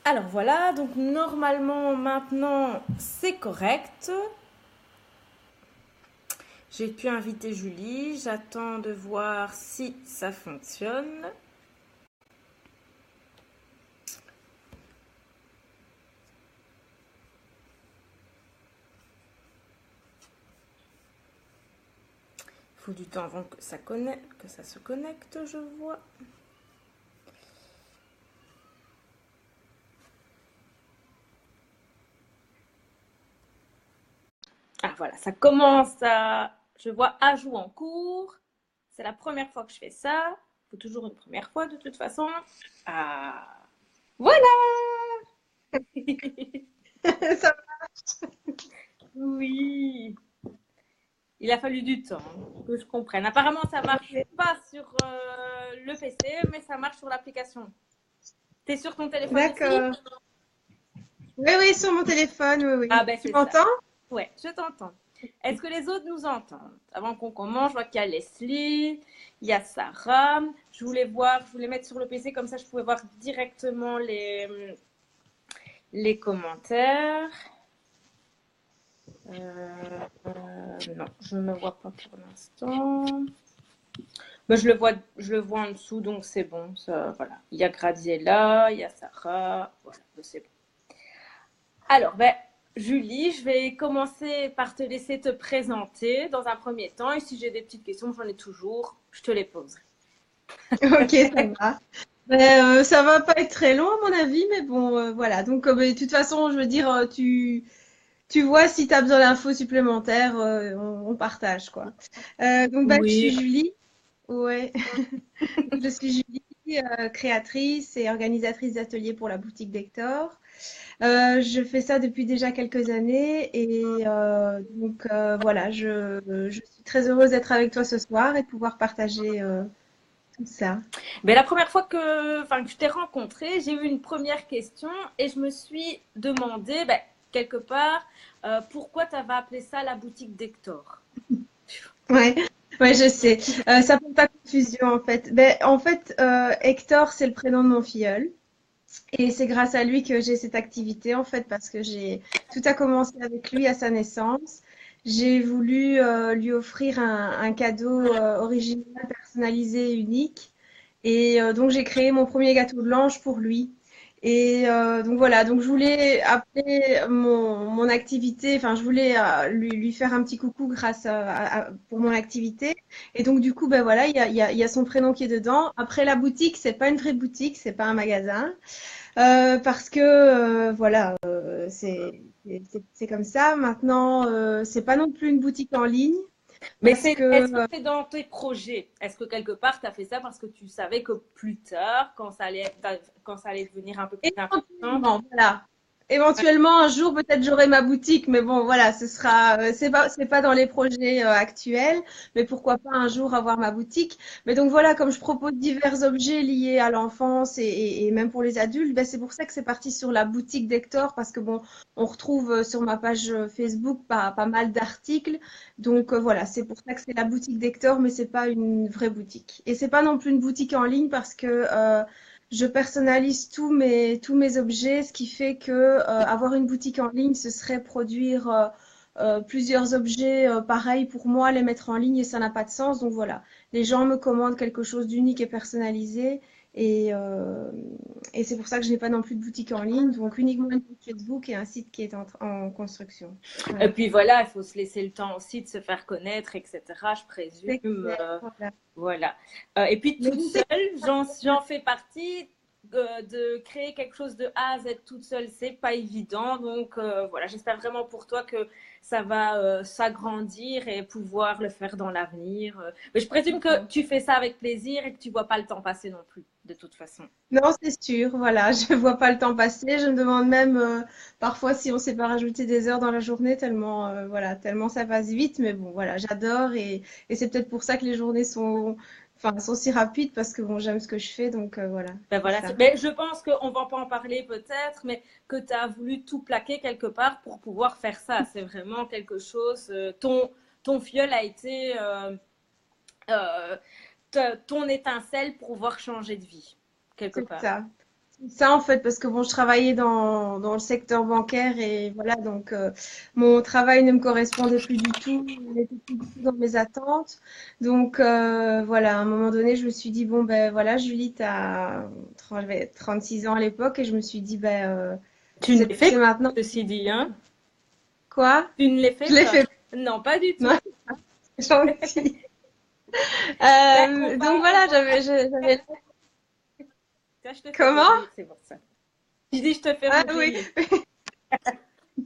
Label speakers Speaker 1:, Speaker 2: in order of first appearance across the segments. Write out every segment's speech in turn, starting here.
Speaker 1: Alors voilà, donc normalement maintenant c'est correct. J'ai pu inviter Julie, j'attends de voir si ça fonctionne. Il faut du temps avant que ça se connecte, je vois. Ah voilà, ça commence à... Je vois ajout en cours. C'est la première fois que je fais ça. Il faut toujours une première fois de toute façon. Ah, voilà.
Speaker 2: Ça-
Speaker 1: Oui. Il a fallu du temps que je comprenne. Apparemment, ça marche pas sur le PC, mais ça marche sur l'application. T'es sur ton téléphone aussi?
Speaker 2: D'accord. Oui, oui, sur mon téléphone, oui,
Speaker 1: Ah
Speaker 2: oui.
Speaker 1: ben
Speaker 2: Tu
Speaker 1: c'est ça.
Speaker 2: m'entends?
Speaker 1: Ouais, je t'entends. Est-ce que les autres nous entendent? Avant qu'on commence, je vois qu'il y a Leslie, il y a Sarah. Je voulais mettre sur le PC comme ça je pouvais voir directement les commentaires. Non, je ne me vois pas pour l'instant. Mais je le vois en dessous, donc c'est bon. Ça, voilà. Il y a Graziella, il y a Sarah. Voilà, c'est bon. Alors, ben, Julie, je vais commencer par te laisser te présenter dans un premier temps. Et si j'ai des petites questions, j'en ai toujours, je te les poserai.
Speaker 2: Ok, ça va. Ça va pas être très long à mon avis, mais bon, voilà. Donc, de toute façon, je veux dire, tu vois si tu as besoin d'infos supplémentaires, on partage, quoi. Donc, bah, je suis
Speaker 1: Oui.
Speaker 2: Julie. Ouais. Donc, je suis Julie, créatrice et organisatrice d'ateliers pour la boutique d'Hector. Je fais ça depuis déjà quelques années et voilà, je suis très heureuse d'être avec toi ce soir et de pouvoir partager tout ça.
Speaker 1: Mais la première fois que je t'ai rencontré, j'ai eu une première question et je me suis demandé, ben, quelque part, pourquoi tu avais appelé ça la boutique d'Hector.
Speaker 2: Ouais, ouais, je sais. Ça fait pas confusion en fait. Hector, c'est le prénom de mon filleul et c'est grâce à lui que j'ai cette activité en fait parce que j'ai tout a commencé avec lui à sa naissance. J'ai voulu lui offrir un cadeau original, personnalisé, unique. Et donc j'ai créé mon premier gâteau de l'ange pour lui. Et donc voilà, donc je voulais appeler mon activité, enfin je voulais lui faire un petit coucou grâce pour mon activité. Et donc du coup, ben voilà, il y a son prénom qui est dedans. Après la boutique, c'est pas une vraie boutique, c'est pas un magasin. Parce que voilà, c'est comme ça. Maintenant, c'est pas non plus une boutique en ligne
Speaker 1: Mais
Speaker 2: parce que
Speaker 1: est-ce que c'est dans tes projets? Est-ce que quelque part, tu as fait ça parce que tu savais que plus tard, quand ça allait devenir un peu plus important,
Speaker 2: éventuellement, voilà. Éventuellement, un jour, peut-être j'aurai ma boutique, mais bon, voilà, c'est pas dans les projets actuels, mais pourquoi pas un jour avoir ma boutique. Mais donc voilà, comme je propose divers objets liés à l'enfance et même pour les adultes, ben c'est pour ça que c'est parti sur la boutique d'Hector, parce que bon, on retrouve sur ma page Facebook pas mal d'articles. Donc voilà, c'est pour ça que c'est la boutique d'Hector, mais c'est pas une vraie boutique. Et c'est pas non plus une boutique en ligne parce que je personnalise tous mes objets, ce qui fait que avoir une boutique en ligne, ce serait produire plusieurs objets pareils pour moi, les mettre en ligne et ça n'a pas de sens. Donc voilà, les gens me commandent quelque chose d'unique et personnalisé et, euh, et c'est pour ça que je n'ai pas non plus de boutique en ligne, donc uniquement une page Facebook et un site qui est en construction.
Speaker 1: et
Speaker 2: Voilà.
Speaker 1: puis voilà, il faut se laisser le temps aussi de se faire connaître, etc., je
Speaker 2: C'est
Speaker 1: présume.
Speaker 2: clair, voilà.
Speaker 1: Voilà. Et puis
Speaker 2: Mais
Speaker 1: toute
Speaker 2: je sais
Speaker 1: seule, j'en fais partie. De créer quelque chose de A à Z toute seule, c'est pas évident. Donc voilà, j'espère vraiment pour toi que ça va s'agrandir et pouvoir le faire dans l'avenir. Mais je présume que
Speaker 2: que...
Speaker 1: tu fais ça avec plaisir et que tu vois pas le temps passer non plus, de toute façon.
Speaker 2: Non, c'est sûr, voilà, je vois pas le temps passer. Je me demande même parfois si on s'est pas rajouté des heures dans la journée tellement voilà, tellement ça passe vite. Mais bon, voilà, j'adore et c'est peut-être pour ça que les journées sont si rapides parce que bon, j'aime ce que je fais, donc voilà,
Speaker 1: Ben
Speaker 2: c'est
Speaker 1: voilà,
Speaker 2: ça.
Speaker 1: mais je pense qu'on va pas en parler peut-être, mais que tu as voulu tout plaquer quelque part pour pouvoir faire ça. C'est vraiment quelque chose. Ton filleul a été euh, ton étincelle pour pouvoir changer de vie, quelque
Speaker 2: C'est
Speaker 1: part.
Speaker 2: ça. ça en fait, parce que bon, je travaillais dans le secteur bancaire et voilà, donc mon travail ne me correspondait plus du tout, il n'était plus du tout dans mes attentes. Donc voilà, à un moment donné, je me suis dit, bon ben voilà, Julie, j'avais 36 ans à l'époque et je me suis dit, ben
Speaker 1: Tu ne l'as
Speaker 2: c'est
Speaker 1: fait,
Speaker 2: maintenant.
Speaker 1: ceci dit, hein?
Speaker 2: Quoi?
Speaker 1: Tu ne les
Speaker 2: Je
Speaker 1: fais
Speaker 2: l'ai
Speaker 1: pas?
Speaker 2: fait.
Speaker 1: Non, pas du
Speaker 2: Non,
Speaker 1: tout.
Speaker 2: c'est gentil.
Speaker 1: Ben, on
Speaker 2: Donc
Speaker 1: va, on
Speaker 2: voilà,
Speaker 1: va.
Speaker 2: j'avais.
Speaker 1: Tiens, je te fais
Speaker 2: Comment?
Speaker 1: rougir, c'est pour ça. Je dis, je te fais
Speaker 2: Ah oui,
Speaker 1: rougir.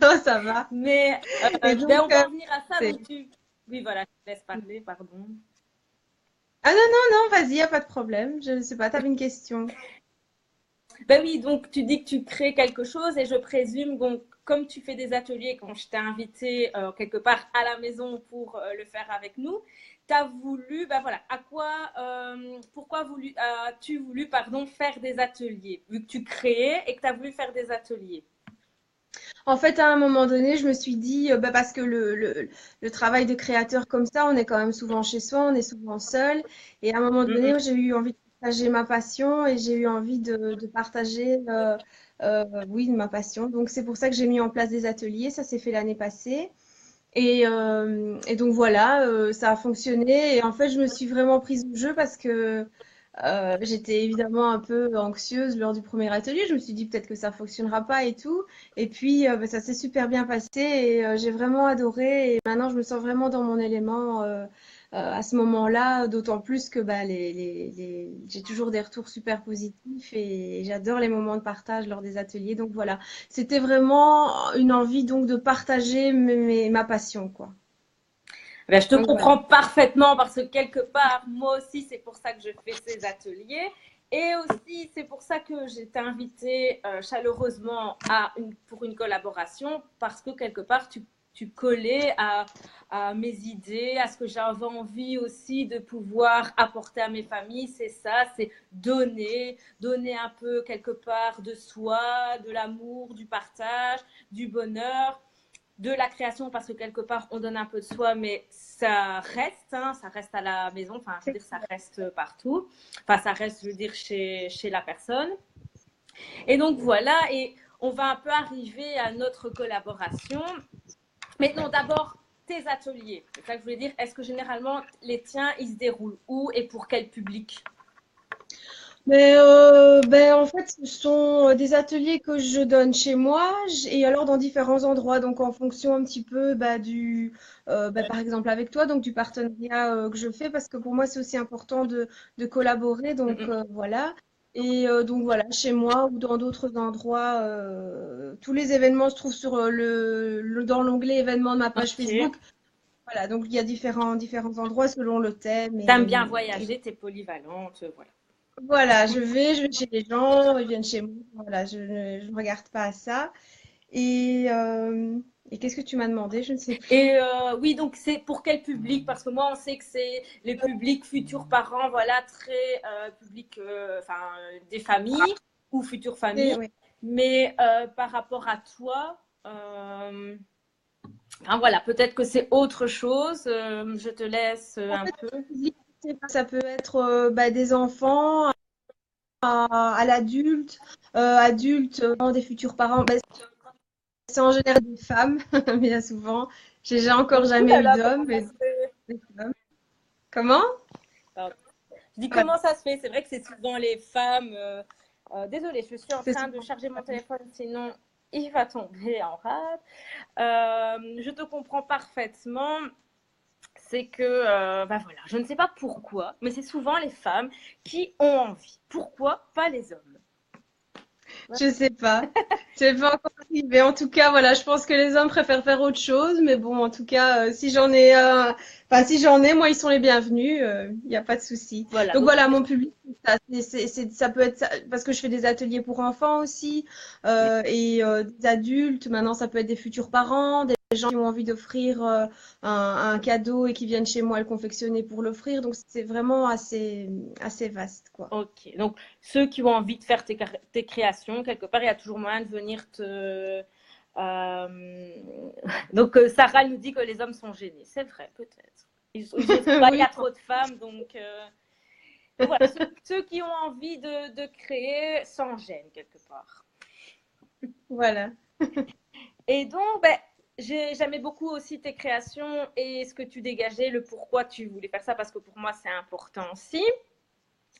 Speaker 2: non, ça va.
Speaker 1: Mais
Speaker 2: Et
Speaker 1: ben,
Speaker 2: donc,
Speaker 1: on va en venir à ça.
Speaker 2: c'est-
Speaker 1: Donc tu. Oui, voilà, je te laisse parler, pardon.
Speaker 2: ah non, non, non, vas-y, y a pas de problème. Je ne sais pas, t'avais une question.
Speaker 1: Ben oui, donc tu dis que tu crées quelque chose et je présume, donc, comme tu fais des ateliers, quand je t'ai invité quelque part à la maison pour le faire avec nous, tu as voulu, ben voilà, pourquoi as-tu voulu, pardon, faire des ateliers, vu que tu créais et que tu as voulu faire des ateliers?
Speaker 2: En fait, à un moment donné, je me suis dit, bah, parce que le travail de créateur comme ça, on est quand même souvent chez soi, on est souvent seul. Et à un moment
Speaker 1: Mm,
Speaker 2: donné,
Speaker 1: mm.
Speaker 2: moi, j'ai eu envie de partager ma passion et j'ai eu envie de partager, oui, ma passion. Donc, c'est pour ça que j'ai mis en place des ateliers. Ça s'est fait l'année passée. Et donc voilà, ça a fonctionné. Et en fait, je me suis vraiment prise au jeu parce que j'étais évidemment un peu anxieuse lors du premier atelier. Je me suis dit peut-être que ça fonctionnera pas et tout. Et puis bah, ça s'est super bien passé et j'ai vraiment adoré. Et maintenant, je me sens vraiment dans mon élément à ce moment-là. D'autant plus que bah, j'ai toujours des retours super positifs et j'adore les moments de partage lors des ateliers. Donc voilà, c'était vraiment une envie donc de partager ma passion, quoi.
Speaker 1: Ben, je te
Speaker 2: Donc voilà.
Speaker 1: comprends parfaitement parce que quelque part, moi aussi, c'est pour ça que je fais ces ateliers. Et aussi, c'est pour ça que j'ai été invitée chaleureusement pour une collaboration parce que quelque part, tu collais à mes idées, à ce que j'avais envie aussi de pouvoir apporter à mes familles. C'est ça, c'est donner un peu quelque part de soi, de l'amour, du partage, du bonheur, de la création, parce que quelque part on donne un peu de soi, mais ça reste, hein, ça reste à la maison, enfin je veux dire ça reste partout, enfin ça reste, je veux dire, chez la personne. Et donc voilà, et on va un peu arriver à notre collaboration. Mais non, d'abord tes ateliers, c'est ça que je voulais dire. Est-ce que généralement les tiens, ils se déroulent où et pour quel public?
Speaker 2: Mais ben, en fait, ce sont des ateliers que je donne chez moi et alors dans différents endroits. Donc, en fonction un petit peu bah, bah, par exemple avec toi, donc du partenariat que je fais, parce que pour moi, c'est aussi important de collaborer. Donc, voilà. Et donc, voilà, chez moi ou dans d'autres endroits, tous les événements se trouvent sur dans l'onglet événements de ma page
Speaker 1: Ok.
Speaker 2: Facebook. Voilà, donc il y a différents endroits selon le thème
Speaker 1: T'aimes bien
Speaker 2: et
Speaker 1: voyager, t'es polyvalente, voilà.
Speaker 2: voilà, je vais chez les gens, ils viennent chez moi. Voilà, je ne regarde pas à ça. Et, euh, et qu'est-ce que tu m'as demandé? Je ne sais plus.
Speaker 1: Et oui, donc c'est pour quel public? Parce que moi, on sait que c'est les publics futurs parents, voilà, très public, enfin, des familles ou futures familles.
Speaker 2: Oui.
Speaker 1: Mais par rapport à toi, enfin, voilà, peut-être que c'est autre chose. Je te laisse
Speaker 2: En
Speaker 1: un
Speaker 2: fait,
Speaker 1: peu.
Speaker 2: ça peut être bah, des enfants à l'adulte, adultes, des futurs parents. Bah, c'est en général des femmes, bien souvent. J'ai encore
Speaker 1: Ouh
Speaker 2: jamais
Speaker 1: là
Speaker 2: eu
Speaker 1: là,
Speaker 2: d'hommes,
Speaker 1: comment ça
Speaker 2: mais
Speaker 1: se fait?
Speaker 2: des femmes. Comment?
Speaker 1: Pardon. Je dis
Speaker 2: Voilà,
Speaker 1: comment ça se fait? C'est vrai que c'est souvent les femmes. Désolée, je suis en
Speaker 2: c'est
Speaker 1: train de
Speaker 2: souvent
Speaker 1: charger
Speaker 2: des
Speaker 1: mon
Speaker 2: femmes.
Speaker 1: téléphone, sinon il va tomber en rade. Je te comprends parfaitement. C'est que, ben voilà, je ne sais pas pourquoi, mais c'est souvent les femmes qui ont envie. Pourquoi pas les hommes?
Speaker 2: Je sais pas. C'est pas encore arrivé. En tout cas, voilà, je pense que les hommes préfèrent faire autre chose. Mais bon, en tout cas, si j'en ai, enfin, si j'en ai, moi, ils sont les bienvenus. Il n'y a pas de souci.
Speaker 1: Voilà,
Speaker 2: Donc
Speaker 1: donc
Speaker 2: voilà, mon public, c'est ça. Ça peut être parce que je fais des ateliers pour enfants aussi et des adultes. Maintenant, ça peut être des futurs parents, des gens qui ont envie d'offrir un cadeau et qui viennent chez moi le confectionner pour l'offrir. Donc c'est vraiment assez vaste, quoi.
Speaker 1: ok. Donc ceux qui ont envie de faire tes créations, quelque part, il y a toujours moyen de venir te. Donc Sarah nous dit que les hommes sont gênés. C'est vrai, peut-être. Ils osent pas, il y
Speaker 2: Oui.
Speaker 1: a trop de femmes, donc. Voilà, ceux qui ont envie de créer sans gêne quelque part.
Speaker 2: Voilà.
Speaker 1: Et donc, ben, j'aimais beaucoup aussi tes créations et ce que tu dégageais, le pourquoi tu voulais faire ça, parce que pour moi, c'est important aussi.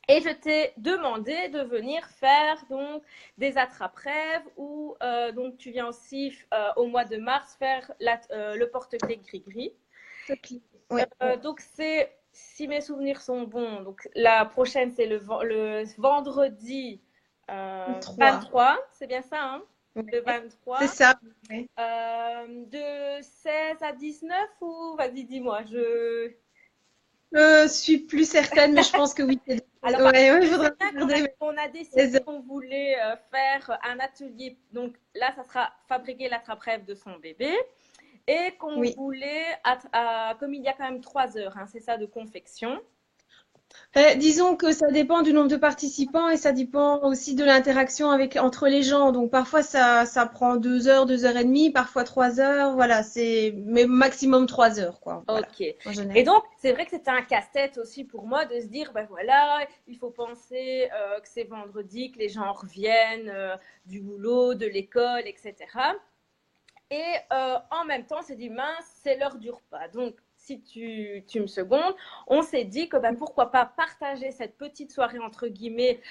Speaker 1: Et je t'ai demandé de venir faire donc des attrape-rêves où donc tu viens aussi au mois de mars faire le porte-clés gris-gris.
Speaker 2: Oui.
Speaker 1: Donc c'est, si mes souvenirs sont bons, donc la prochaine c'est le vendredi
Speaker 2: 3.
Speaker 1: 23, c'est bien ça, hein?
Speaker 2: Ouais.
Speaker 1: Le 23.
Speaker 2: C'est ça. Ouais.
Speaker 1: De 16 à 19 ou vas-y dis-moi,
Speaker 2: Je suis plus certaine, mais je pense que oui.
Speaker 1: Alors,
Speaker 2: Ouais,
Speaker 1: je sais
Speaker 2: faudra
Speaker 1: bien
Speaker 2: regarder, mais
Speaker 1: qu'on a décidé qu'on voulait faire un atelier. Donc là, ça sera fabriquer l'attrape-rêve de son bébé. Et qu'on
Speaker 2: oui.
Speaker 1: voulait, comme il y a quand même 3 heures, hein, c'est ça, de confection.
Speaker 2: Disons que ça dépend du nombre de participants et ça dépend aussi de l'interaction entre les gens. Donc parfois ça prend 2 heures, 2 heures et demie, parfois 3 heures. Voilà, mais maximum 3 heures, quoi. Voilà,
Speaker 1: Ok.
Speaker 2: en général.
Speaker 1: Et donc, c'est vrai que c'était un casse-tête aussi pour moi de se dire, ben voilà, il faut penser que c'est vendredi, que les gens reviennent du boulot, de l'école, etc. Et en même temps, c'est dit, mince, c'est l'heure du repas. Donc, si tu me secondes, on s'est dit que ben, pourquoi pas partager cette petite soirée entre guillemets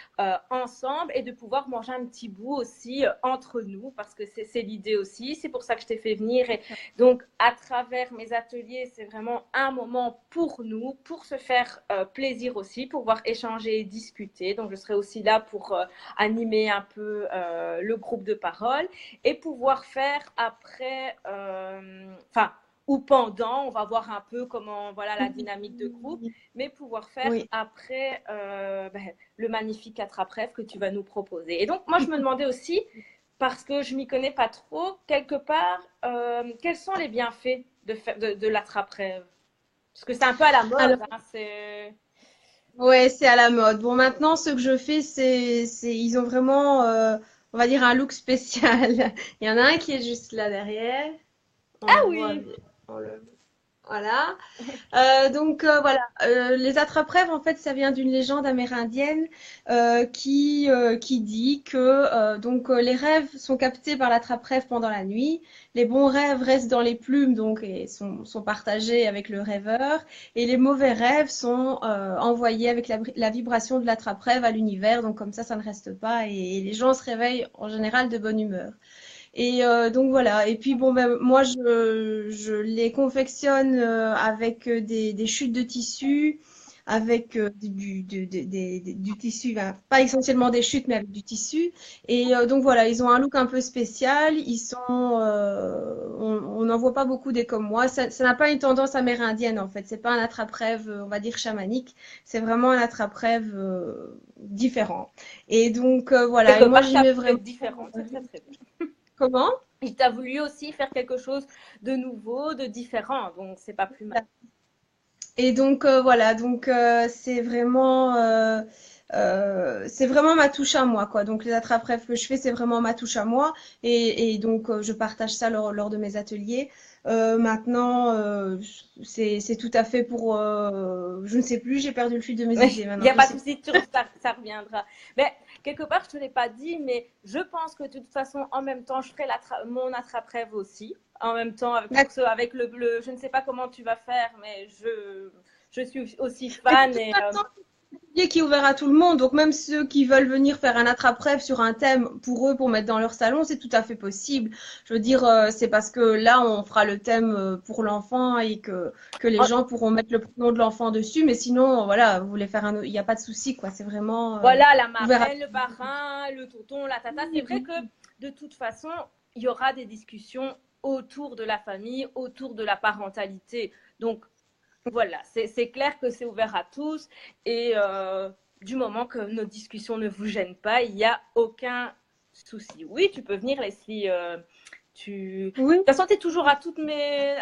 Speaker 1: ensemble et de pouvoir manger un petit bout aussi entre nous parce que c'est l'idée aussi. C'est pour ça que je t'ai fait venir. Et donc, à travers mes ateliers, c'est vraiment un moment pour nous, pour se faire plaisir aussi, pour pouvoir échanger et discuter. Donc, je serai aussi là pour animer un peu le groupe de parole et pouvoir faire après, enfin, ou pendant, on va voir un peu comment, voilà, la dynamique de groupe, mais pouvoir faire
Speaker 2: Oui.
Speaker 1: après le magnifique attrape-rêve que tu vas nous proposer. Et donc, moi, je me demandais aussi, parce que je m'y connais pas trop, quelque part, quels sont les bienfaits de l'attrape-rêve? Parce que c'est un peu à la mode,
Speaker 2: Alors,
Speaker 1: hein, c'est...
Speaker 2: ouais, c'est à la mode. Bon, maintenant, ce que je fais, ils ont vraiment, on va dire, un look spécial. Il y en a un qui est juste là derrière. On
Speaker 1: Ah
Speaker 2: le voit,
Speaker 1: oui!
Speaker 2: voilà. Voilà, les attrape-rêves, en fait, ça vient d'une légende amérindienne qui dit que les rêves sont captés par l'attrape-rêve pendant la nuit. Les bons rêves restent dans les plumes et sont partagés avec le rêveur. Et les mauvais rêves sont envoyés avec la vibration de l'attrape-rêve à l'univers. Donc comme ça ne reste pas et les gens se réveillent en général de bonne humeur. Et donc voilà. Et puis bon, ben, moi je les confectionne avec des chutes de tissu, avec du tissu, ben, pas essentiellement des chutes, mais avec du tissu. Et donc voilà, ils ont un look un peu spécial. On n'en voit pas beaucoup des comme moi. Ça n'a pas une tendance amérindienne en fait. C'est pas un attrape-rêve, on va dire chamanique. C'est vraiment un attrape-rêve différent. Et donc voilà. Et
Speaker 1: Quelque
Speaker 2: moi
Speaker 1: part,
Speaker 2: j'y
Speaker 1: ça
Speaker 2: mets
Speaker 1: peut
Speaker 2: vraiment.
Speaker 1: être différent, c'est très très bien.
Speaker 2: Comment?
Speaker 1: Il t'a voulu aussi faire quelque chose de nouveau, de différent, donc c'est pas plus mal.
Speaker 2: Et donc voilà, donc c'est vraiment ma touche à moi, quoi. Donc les attrape-rêves que je fais, c'est vraiment ma touche à moi, et donc je partage ça lors de mes ateliers. Maintenant, c'est tout à fait pour, je ne sais plus, j'ai perdu le fil de mes idées
Speaker 1: Il n'y
Speaker 2: maintenant.
Speaker 1: a pas de souci, ça reviendra. Mais quelque part, je ne te l'ai pas dit, mais je pense que de toute façon, en même temps, je ferai mon attrape-rêve aussi. En même temps, avec je ne sais pas comment tu vas faire, mais je suis aussi
Speaker 2: Mais de
Speaker 1: fan.
Speaker 2: toute façon, qui est ouvert à tout le monde. Donc même ceux qui veulent venir faire un attrape-rêve sur un thème pour eux, pour mettre dans leur salon, c'est tout à fait possible. Je veux dire, c'est parce que là, on fera le thème pour l'enfant et que les gens pourront mettre le prénom de l'enfant dessus. Mais sinon, voilà, vous voulez faire il n'y a pas de souci, quoi. C'est vraiment
Speaker 1: voilà, la
Speaker 2: ouvert à
Speaker 1: marraine, le parrain, le tonton, la tata. C'est vrai
Speaker 2: tout.
Speaker 1: que de toute façon, il y aura des discussions autour de la famille, autour de la parentalité. Donc, voilà, c'est clair que c'est ouvert à tous et du moment que nos discussions ne vous gênent pas, il n'y a aucun souci. Oui, tu peux venir, Leslie. De
Speaker 2: Oui.
Speaker 1: toute façon, tu es toujours à tous mes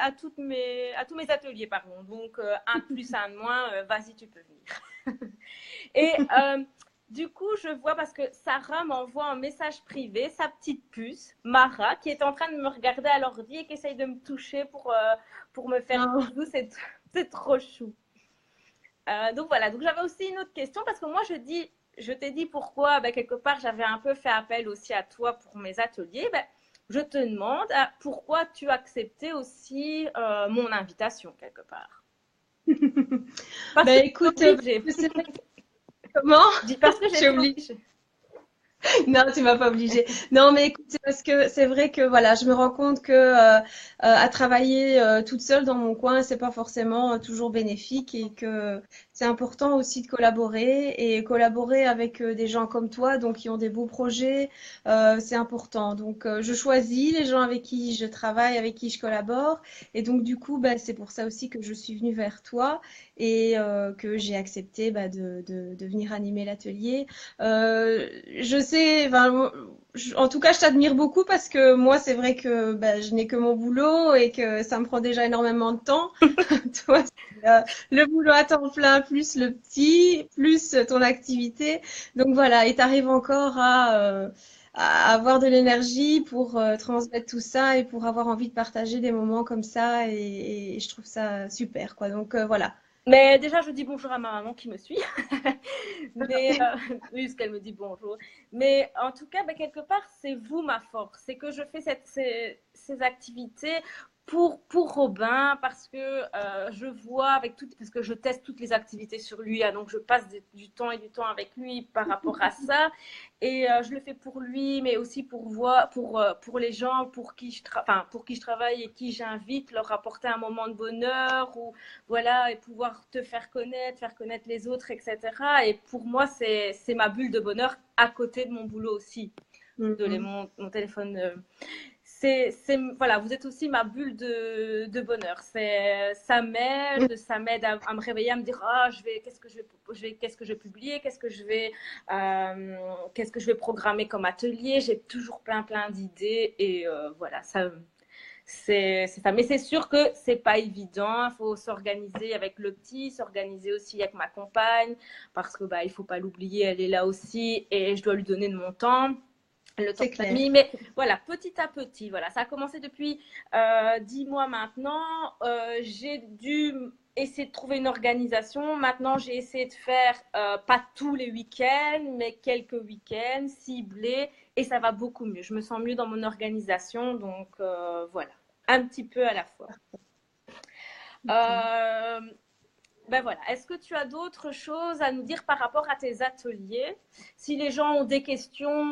Speaker 1: ateliers, pardon. Donc, un de plus, un de moins, vas-y, tu peux venir. Et du coup, je vois parce que Sarah m'envoie un message privé, sa petite puce, Mara, qui est en train de me regarder à l'ordi et qui essaye de me toucher pour me faire
Speaker 2: Ah,
Speaker 1: bisous. C'est trop chou. Donc voilà, donc j'avais aussi une autre question parce que moi je t'ai dit pourquoi, ben, quelque part j'avais un peu fait appel aussi à toi pour mes ateliers. Ben, je te demande pourquoi tu as accepté aussi mon invitation quelque part. Parce que
Speaker 2: Ben
Speaker 1: j'ai
Speaker 2: écoute,
Speaker 1: obligé.
Speaker 2: c'est vrai comment?
Speaker 1: Je dis parce que j'ai
Speaker 2: J'ai
Speaker 1: été
Speaker 2: oublié.
Speaker 1: obligée.
Speaker 2: Non, tu m'as pas obligée. Non, mais écoute, c'est parce que c'est vrai que voilà, je me rends compte que à travailler toute seule dans mon coin, c'est pas forcément toujours bénéfique et que c'est important aussi de collaborer et collaborer avec des gens comme toi, donc qui ont des beaux projets, c'est important. Donc, je choisis les gens avec qui je travaille, avec qui je collabore, et donc du coup, bah, c'est pour ça aussi que je suis venue vers toi et que j'ai accepté bah, de venir animer l'atelier. Je sais, enfin, en tout cas, je t'admire beaucoup parce que moi, c'est vrai que bah, je n'ai que mon boulot et que ça me prend déjà énormément de temps. Toi, c'est, le boulot à temps plein, plus le petit, plus ton activité. Donc voilà, et tu arrives encore à avoir de l'énergie pour transmettre tout ça et pour avoir envie de partager des moments comme ça. Et je trouve ça super, quoi. Donc voilà.
Speaker 1: Mais déjà, je dis bonjour à ma maman qui me suit. Mais oui, parce qu'elle me dit bonjour. Mais en tout cas, ben, quelque part, c'est vous ma force. C'est que je fais ces activités pour Robin parce que je vois avec tout, parce que je teste toutes les activités sur lui. Hein, donc, je passe du temps et du temps avec lui par rapport à ça. Et je le fais pour lui, mais aussi pour les gens pour qui je travaille et qui j'invite, leur apporter un moment de bonheur ou voilà, et pouvoir te faire connaître les autres, etc. Et pour moi, c'est ma bulle de bonheur à côté de mon boulot aussi. Désolée,
Speaker 2: Mhm.
Speaker 1: mon téléphone. Voilà, vous êtes aussi ma bulle de bonheur. Ça m'aide à me réveiller, à me dire, ah, qu'est-ce que je vais publier, qu'est-ce que je vais programmer comme atelier. J'ai toujours plein d'idées et voilà, c'est ça. Mais c'est sûr que c'est pas évident. Il faut s'organiser avec le petit, s'organiser aussi avec ma compagne, parce que bah il faut pas l'oublier, elle est là aussi et je dois lui donner de mon temps, le temps
Speaker 2: C'est
Speaker 1: de
Speaker 2: clair.
Speaker 1: famille. Mais voilà, petit à petit, voilà, ça a commencé depuis 10 mois maintenant. J'ai dû essayer de trouver une organisation. Maintenant, j'ai essayé de faire pas tous les week-ends, mais quelques week-ends ciblés, et ça va beaucoup mieux. Je me sens mieux dans mon organisation, donc voilà, un petit peu à la fois.
Speaker 2: Ok.
Speaker 1: Euh, ben voilà. Est-ce que tu as d'autres choses à nous dire par rapport à tes ateliers? Si les gens ont des questions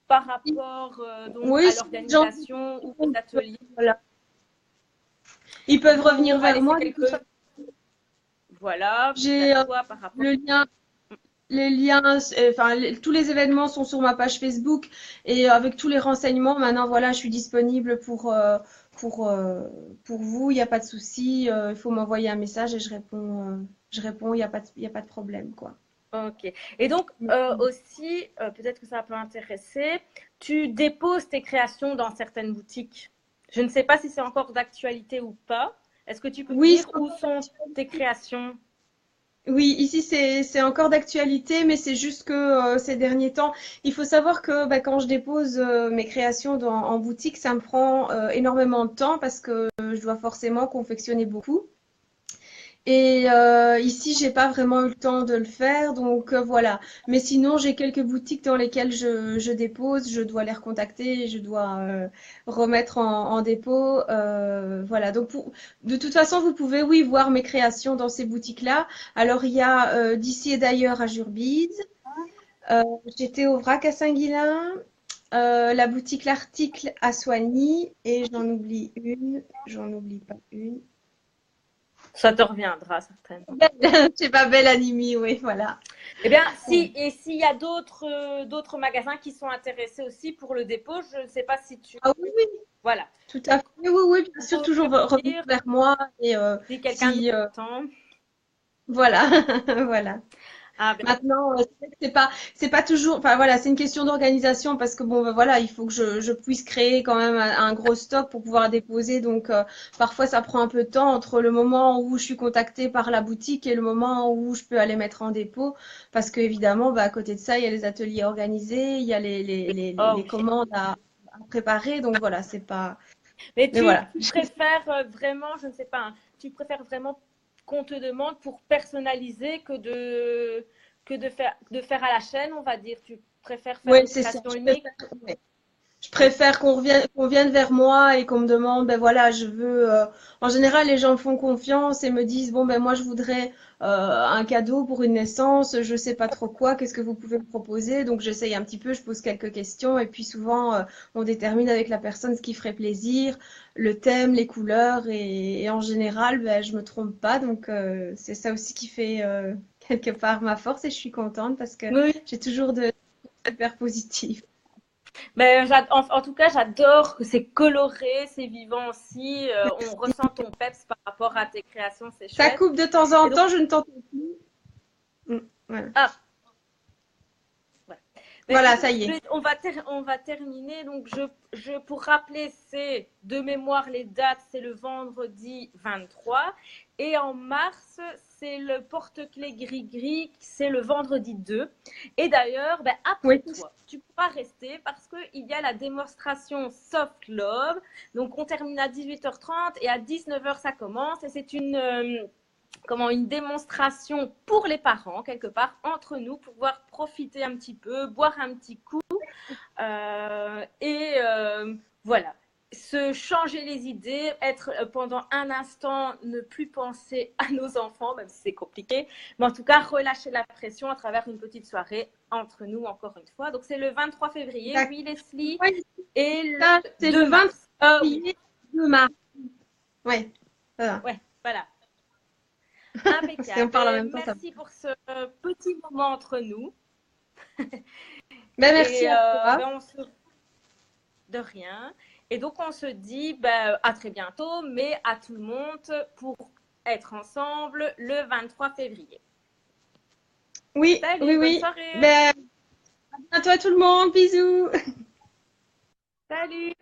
Speaker 1: par rapport donc
Speaker 2: Oui,
Speaker 1: à
Speaker 2: si les gens
Speaker 1: l'organisation ou aux ateliers,
Speaker 2: voilà. Ils peuvent
Speaker 1: on
Speaker 2: revenir
Speaker 1: va
Speaker 2: vers
Speaker 1: laisser
Speaker 2: moi. De toute
Speaker 1: quelques,
Speaker 2: façon,
Speaker 1: voilà,
Speaker 2: j'ai
Speaker 1: vers toi par rapport.
Speaker 2: le lien, les liens, enfin, tous les événements sont sur ma page Facebook et avec tous les renseignements. Maintenant, voilà, je suis disponible pour, pour vous. Il n'y a pas de souci. Il faut m'envoyer un message et je réponds. Je réponds. Il y a pas de problème, quoi.
Speaker 1: Ok. Et donc aussi, peut-être que ça peut intéresser, tu déposes tes créations dans certaines boutiques. Je ne sais pas si c'est encore d'actualité ou pas. Est-ce que tu peux me
Speaker 2: Oui,
Speaker 1: dire où sont tes créations?
Speaker 2: oui, ici c'est encore d'actualité, mais c'est juste que ces derniers temps, il faut savoir que bah, quand je dépose mes créations en boutique, ça me prend énormément de temps parce que je dois forcément confectionner beaucoup. Et ici, j'ai pas vraiment eu le temps de le faire, donc voilà. Mais sinon, j'ai quelques boutiques dans lesquelles je dépose, je dois les recontacter, je dois remettre en dépôt. Voilà. Donc de toute façon, vous pouvez, oui, voir mes créations dans ces boutiques-là. Alors, il y a d'ici et d'ailleurs à Jurbise. J'étais au Vrac à Saint-Guilain, la boutique L'Article à Soigny, et j'en oublie pas une.
Speaker 1: Ça te reviendra certainement.
Speaker 2: C'est pas belle Animi, oui, voilà.
Speaker 1: Eh bien,
Speaker 2: Bon.
Speaker 1: s'il y a d'autres magasins qui sont intéressés aussi pour le dépôt, je ne sais pas si tu.
Speaker 2: Ah oui, oui,
Speaker 1: Voilà.
Speaker 2: tout à fait. Oui, oui, oui, bien sûr,
Speaker 1: Faut me
Speaker 2: toujours revenir
Speaker 1: dire
Speaker 2: vers moi et
Speaker 1: si quelqu'un nous
Speaker 2: si
Speaker 1: entend.
Speaker 2: voilà, voilà.
Speaker 1: Ah, ben,
Speaker 2: Maintenant, c'est vrai que c'est pas toujours, enfin voilà, c'est une question d'organisation parce que bon, ben, voilà, il faut que je puisse créer quand même un gros stock pour pouvoir déposer. Donc parfois, ça prend un peu de temps entre le moment où je suis contactée par la boutique et le moment où je peux aller mettre en dépôt, parce que évidemment, bah, à côté de ça, il y a les ateliers organisés, il y a
Speaker 1: oh
Speaker 2: les
Speaker 1: oui.
Speaker 2: commandes à préparer. Donc voilà, c'est pas.
Speaker 1: Mais
Speaker 2: Mais
Speaker 1: tu
Speaker 2: voilà.
Speaker 1: préfères vraiment, je ne sais pas, hein, tu préfères vraiment qu'on te demande pour personnaliser que de faire à la chaîne, on va dire. Tu préfères faire
Speaker 2: Oui,
Speaker 1: une
Speaker 2: c'est ça.
Speaker 1: création unique?
Speaker 2: Ouais. Je préfère qu'on vienne vers moi et qu'on me demande, ben voilà, je veux. En général, les gens me font confiance et me disent, bon, ben moi, je voudrais un cadeau pour une naissance, je sais pas trop quoi, qu'est-ce que vous pouvez me proposer? Donc, j'essaye un petit peu, je pose quelques questions et puis souvent, on détermine avec la personne ce qui ferait plaisir, le thème, les couleurs et en général, ben, je me trompe pas. Donc, c'est ça aussi qui fait quelque part ma force et je suis contente parce que
Speaker 1: Oui.
Speaker 2: j'ai toujours de super positifs.
Speaker 1: Mais en tout cas, j'adore que c'est coloré, c'est vivant aussi. On ressent ton peps par rapport à tes créations, c'est
Speaker 2: Ça
Speaker 1: chouette.
Speaker 2: coupe de temps
Speaker 1: Et
Speaker 2: en
Speaker 1: donc,
Speaker 2: temps, je ne t'entends plus. Voilà.
Speaker 1: ah, ouais. Mais
Speaker 2: Voilà,
Speaker 1: écoute,
Speaker 2: ça y est.
Speaker 1: on va terminer. Donc, pour rappeler, c'est de mémoire les dates, c'est le vendredi 23. Et en mars, c'est le porte-clés gris-gris, c'est le vendredi 2. Et d'ailleurs, ben, après
Speaker 2: Oui,
Speaker 1: toi, tu pourras rester parce qu'il y a la démonstration Soft Love. Donc, on termine à 18h30 et à 19h, ça commence. Et c'est une démonstration pour les parents, quelque part, entre nous, pour pouvoir profiter un petit peu, boire un petit coup. Voilà, se changer les idées, être pendant un instant, ne plus penser à nos enfants, même si c'est compliqué, mais en tout cas, relâcher la pression à travers une petite soirée entre nous, encore une fois. Donc, c'est le 23 février,
Speaker 2: d'accord.
Speaker 1: oui, Leslie,
Speaker 2: Oui,
Speaker 1: et le
Speaker 2: ça, c'est
Speaker 1: 2
Speaker 2: le 23
Speaker 1: mars. Oui,
Speaker 2: juillet, 2 mars. Oui, voilà.
Speaker 1: ouais, voilà.
Speaker 2: Si on
Speaker 1: Impeccable.
Speaker 2: parle en
Speaker 1: Ben,
Speaker 2: même temps, ça va.
Speaker 1: merci pour ce petit moment entre nous.
Speaker 2: Ben, merci
Speaker 1: Et
Speaker 2: à toi.
Speaker 1: ben, on se de rien. Et donc, on se dit ben, à très bientôt, mais à tout le monde pour être ensemble le 23 février.
Speaker 2: Oui, oui,
Speaker 1: Salut, bonne
Speaker 2: oui.
Speaker 1: soirée.
Speaker 2: Ben, à toi tout le monde. Bisous.
Speaker 1: Salut.